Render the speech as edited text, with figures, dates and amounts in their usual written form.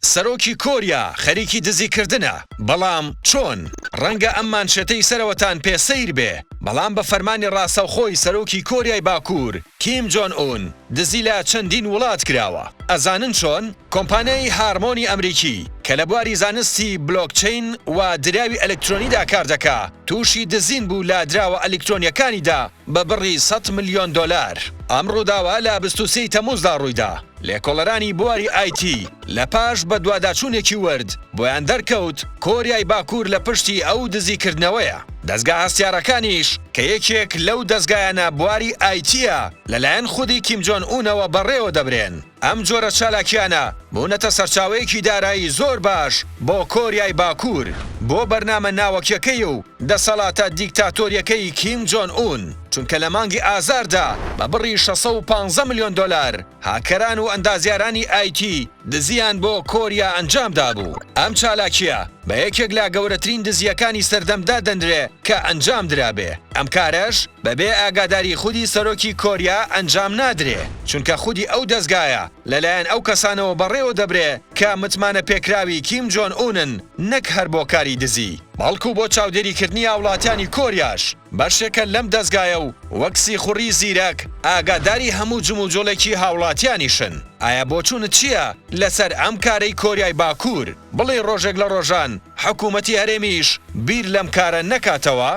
سەرۆکی کۆریا خەریکی دزیکردنە بەڵام چۆن ڕەنگە ئەم مانشێتەی سەرەوەتان پێسەیر بێ بەڵام بە فەرمانی ڕاستەوخۆی سەرۆکی کۆریای باکوور کیم جۆن ئون دزی لە چەندین وڵات کراوە ئەزانن چۆن کۆمپانیای هارمۆنی ئەمریکی کە لە بواری زانستی بلۆکچین و دراوی ئەلکترۆنیدا کار دەکا تووشی دزین بوو لە دراوە ئەلکترۆنیەکانیدا بە بڕی 100 ملیۆن دۆلار ئەم ڕووداوە لە 23 تەمموزدا ڕوویدا لێکۆڵەرانی بواری ئایتی لە پاش بە دوواداچوونێکی ورد بۆیان دەرکەوت کۆریای باکوور لە پشتی ئەو دزیکردنەوەیە دەستگا هەستیارەکانیش کە یەکێک لەو دەستگایانە بواری ئایتیە لەلایەن خودی کیم جۆن ئونەوە بەڕێوە دەبرێن ئەم جۆرە چالاکیانە بوونەتە سەرچاوەیەکی دارایی زۆر باش بۆ کۆریای باکوور بۆ بەرنامە ناوەکیەکەی و دەسەڵاتە دیکتاتۆریەکەی کیم جۆن ئون چونکە لە مانگی ئازاردا بە بڕی 615 ملیۆن دۆلار هاکەران و ئەندازیارانی ئایتی دزیان بۆ کۆریا ئەنجامدا بوو ئەم چالاکیە بە یەکێک لە گەورەترین دزیەکانی سەردەمدا دەنرێ کە ئەنجام درابێ ئەم کارەش بەبێ ئاگاداری خودی سەرۆکی کۆریا ئەنجام نادرێ چونکە خودی ئەو دەستگایە لەلایەن ئەو کەسانەوە بەڕێوە دەبرێ کە متمانە پێکراوی کیم جۆن ئونن نەک هەر بۆ کاری دزی بەڵکو بۆ چاودێریکردنی هاوڵاتیانی کۆریاش بەشێکە لەم دەستگایە و وەکسی خوڕی زیرەک ئاگاداری هەموو جموجۆڵێکی هاوڵاتیانیشن ئایا بۆچوونت چییە لەسەر ئەم کارەی کۆریای باکوور بڵێ ڕۆژێک لە ڕۆژان حکوومەتی هەرێمیش بیر لەم کارە نەکاتەوە